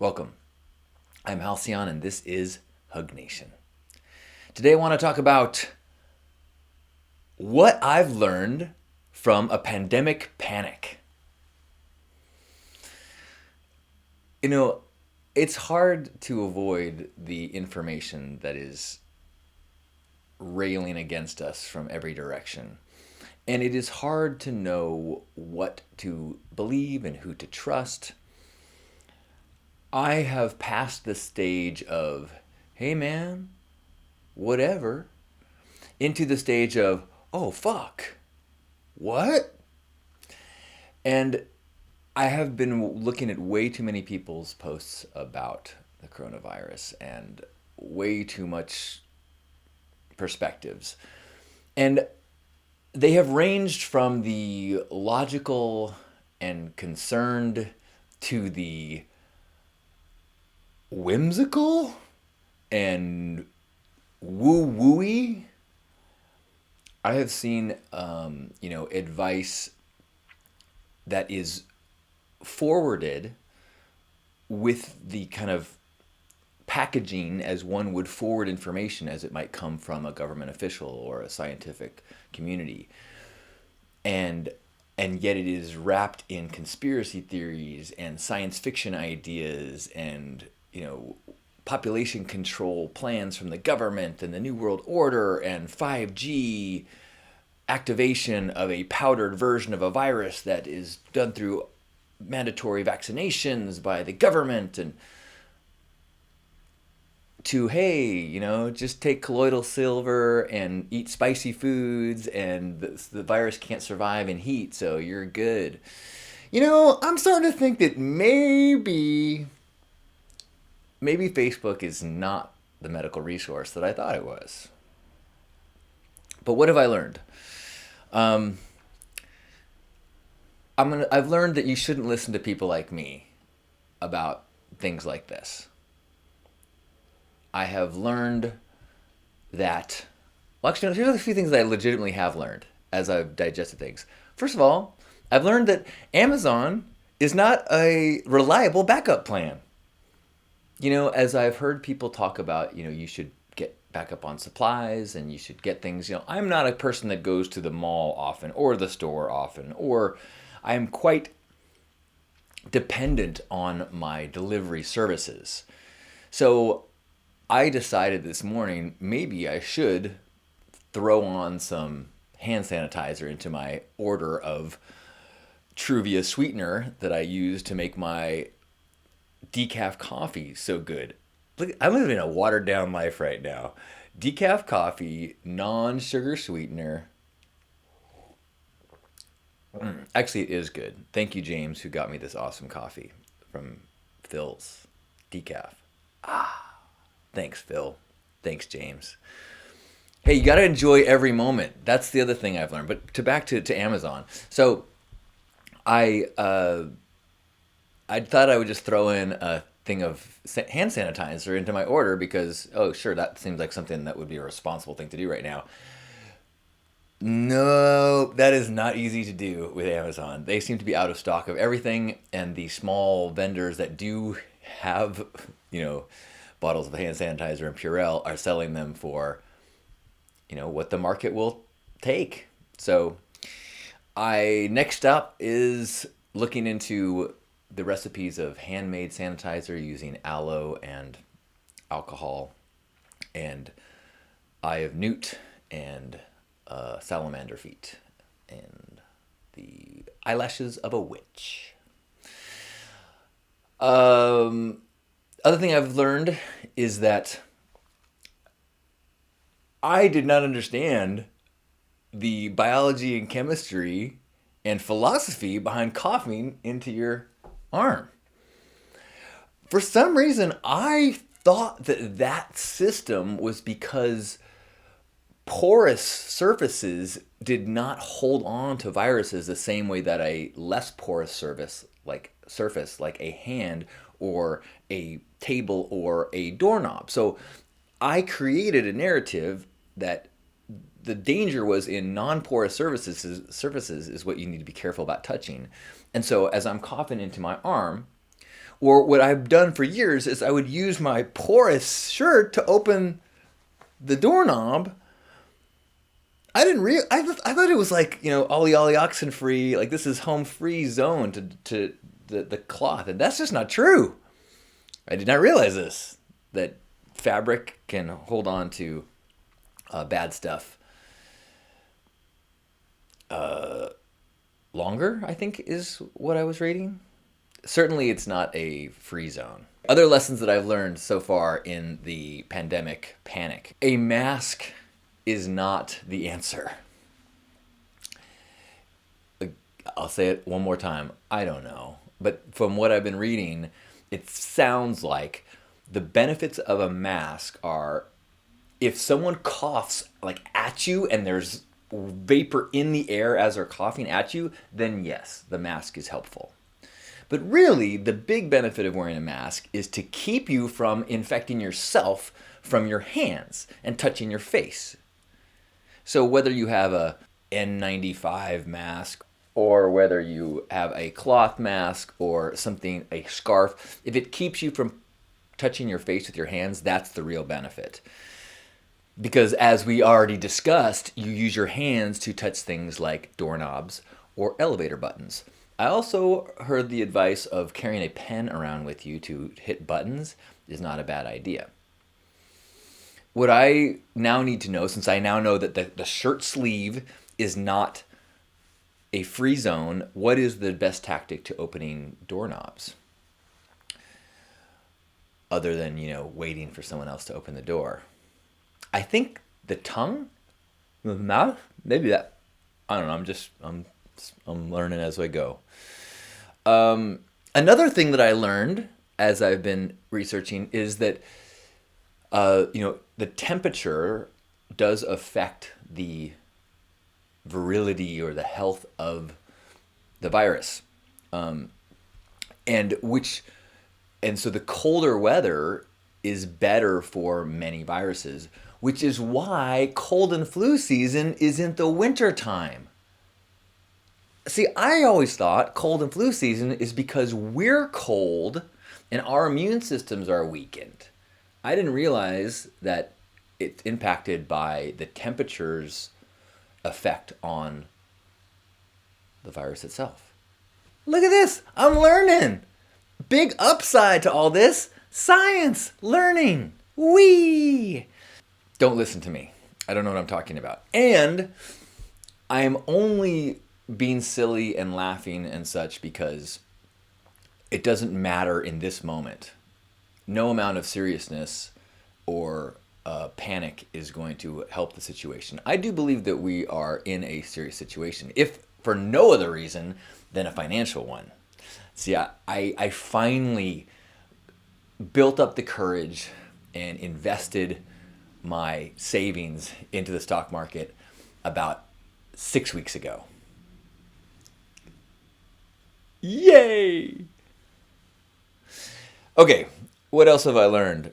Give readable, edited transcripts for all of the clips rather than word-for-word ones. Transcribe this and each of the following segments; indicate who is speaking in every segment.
Speaker 1: Welcome. I'm Halcyon, and this is Hug Nation. Today, I want to talk about what I've learned from a pandemic panic. You know, it's hard to avoid the information that is railing against us from every direction. And it is hard to know what to believe and who to trust. I have passed the stage of, hey man, whatever, into the stage of, oh fuck, what? And I have been looking at way too many people's posts about the coronavirus and way too much perspectives. And they have ranged from the logical and concerned to the whimsical and woo-wooey. I have seen, advice that is forwarded with the kind of packaging as one would forward information as it might come from a government official or a scientific community. And yet it is wrapped in conspiracy theories and science fiction ideas and, population control plans from the government and the New World Order and 5G activation of a powdered version of a virus that is done through mandatory vaccinations by the government, and to, hey, just take colloidal silver and eat spicy foods and the virus can't survive in heat, so you're good. I'm starting to think that maybe Facebook is not the medical resource that I thought it was. But what have I learned? I've learned that you shouldn't listen to people like me about things like this. I have learned that, here's a few things that I legitimately have learned as I've digested things. First of all, I've learned that Amazon is not a reliable backup plan. As I've heard people talk about, you should get back up on supplies and you should get things, I'm not a person that goes to the mall often or the store often, or I am quite dependent on my delivery services. So I decided this morning maybe I should throw on some hand sanitizer into my order of Truvia sweetener that I use to make my decaf coffee so good. Look, I'm living a watered down life right now. Decaf coffee, non-sugar sweetener. Actually, it is good. Thank you, James, who got me this awesome coffee from Phil's Decaf. Thanks, Phil. Thanks, James. Hey, you got to enjoy every moment. That's the other thing I've learned. But back to Amazon. So I thought I would just throw in a thing of hand sanitizer into my order because, oh, sure, that seems like something that would be a responsible thing to do right now. No, that is not easy to do with Amazon. They seem to be out of stock of everything, and the small vendors that do have, bottles of hand sanitizer and Purell are selling them for, what the market will take. So next up is looking into the recipes of handmade sanitizer using aloe and alcohol and eye of newt and salamander feet and the eyelashes of a witch. Other thing I've learned is that I did not understand the biology and chemistry and philosophy behind coughing into your arm. For some reason, I thought that system was because porous surfaces did not hold on to viruses the same way that a less porous surface like a hand or a table or a doorknob. So I created a narrative that the danger was in non-porous surfaces is what you need to be careful about touching. And so as I'm coughing into my arm, Or what I've done for years is I would use my porous shirt to open the doorknob. I thought it was like, ollie ollie oxen free, like this is home free zone to the cloth, and that's just not true. I did not realize this, that fabric can hold on to bad stuff longer, I think is what I was reading. Certainly it's not a free zone. Other lessons that I've learned so far in the pandemic panic. A mask is not the answer. I'll say it one more time. I don't know. But from what I've been reading, it sounds like the benefits of a mask are if someone coughs like at you and there's vapor in the air as they're coughing at you, then yes, the mask is helpful. But really, the big benefit of wearing a mask is to keep you from infecting yourself from your hands and touching your face. So whether you have a N95 mask or whether you have a cloth mask or something, a scarf, if it keeps you from touching your face with your hands, that's the real benefit. Because as we already discussed, you use your hands to touch things like doorknobs or elevator buttons. I also heard the advice of carrying a pen around with you to hit buttons is not a bad idea. What I now need to know, since I now know that the shirt sleeve is not a free zone, what is the best tactic to opening doorknobs? Other than, waiting for someone else to open the door. I think the tongue, the mouth, maybe that. I don't know. I'm learning as I go. Another thing that I learned as I've been researching is that the temperature does affect the virility or the health of the virus, and so the colder weather is better for many viruses, which is why cold and flu season isn't the winter time. See, I always thought cold and flu season is because we're cold and our immune systems are weakened. I didn't realize that it's impacted by the temperature's effect on the virus itself. Look at this. I'm learning. Big upside to all this. Science. Learning. Whee! Don't listen to me. I don't know what I'm talking about. And I'm only being silly and laughing and such because it doesn't matter in this moment. No amount of seriousness or panic is going to help the situation. I do believe that we are in a serious situation, if for no other reason than a financial one. See, I finally built up the courage and invested my savings into the stock market about 6 weeks ago. Yay! Okay, what else have I learned?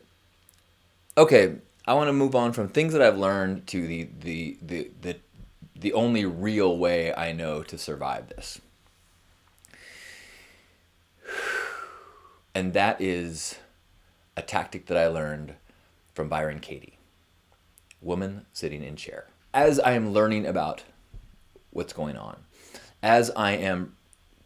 Speaker 1: Okay, I want to move on from things that I've learned to the only real way I know to survive this. And that is a tactic that I learned from Byron Katie. Woman sitting in chair. As I am learning about what's going on, as I am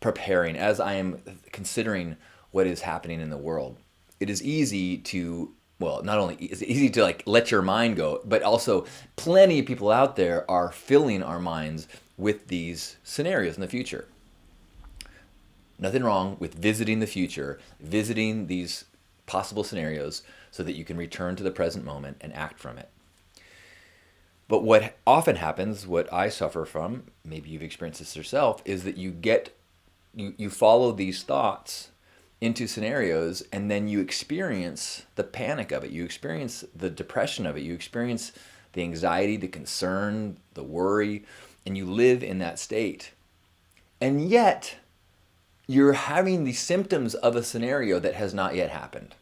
Speaker 1: preparing, as I am considering what is happening in the world, it is easy to, not only is it easy to let your mind go, but also plenty of people out there are filling our minds with these scenarios in the future. Nothing wrong with visiting the future, visiting these possible scenarios so that you can return to the present moment and act from it. But what often happens, what I suffer from, maybe you've experienced this yourself, is that you follow these thoughts into scenarios and then you experience the panic of it. You experience the depression of it. You experience the anxiety, the concern, the worry, and you live in that state. And yet, you're having the symptoms of a scenario that has not yet happened.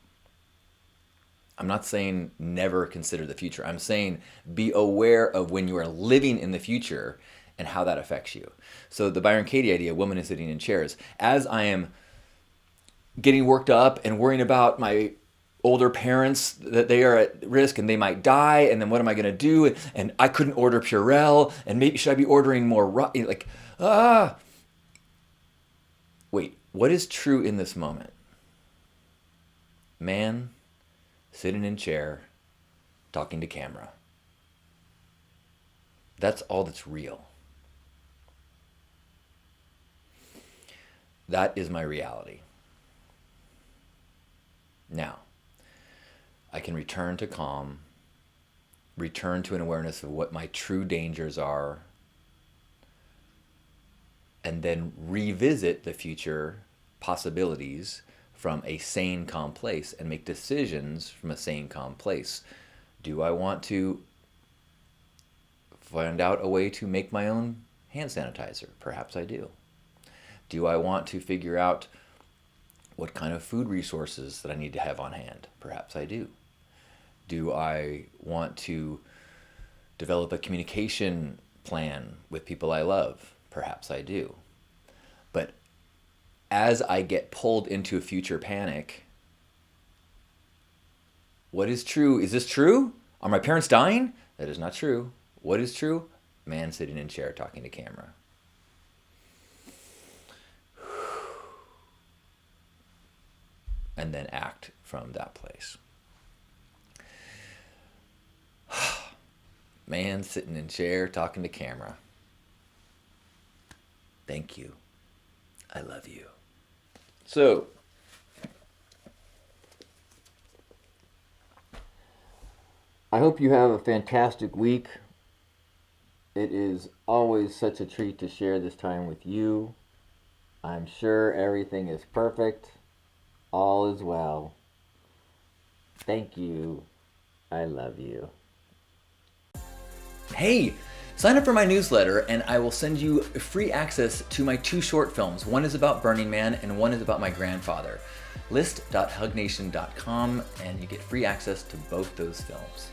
Speaker 1: I'm not saying never consider the future. I'm saying be aware of when you are living in the future and how that affects you. So the Byron Katie idea, woman is sitting in chairs. As I am getting worked up and worrying about my older parents, that they are at risk and they might die, and then what am I going to do? And I couldn't order Purell, and maybe should I be ordering more like wait, what is true in this moment? Man sitting in chair talking to camera. That's all that's real. That is my reality. Now, I can return to calm, return to an awareness of what my true dangers are, and then revisit the future possibilities from a sane, calm place and make decisions from a sane, calm place. Do I want to find out a way to make my own hand sanitizer? Perhaps I do. Do I want to figure out what kind of food resources that I need to have on hand? Perhaps I do. Do I want to develop a communication plan with people I love? Perhaps I do. But as I get pulled into a future panic, what is true? Is this true? Are my parents dying? That is not true. What is true? Man sitting in chair talking to camera. And then act from that place. Man sitting in chair talking to camera. Thank you. I love you. So, I hope you have a fantastic week. It is always such a treat to share this time with you. I'm sure everything is perfect. All is well. Thank you. I love you. Hey, sign up for my newsletter and I will send you free access to my 2 short films. One is about Burning Man and one is about my grandfather. List.hugnation.com and you get free access to both those films.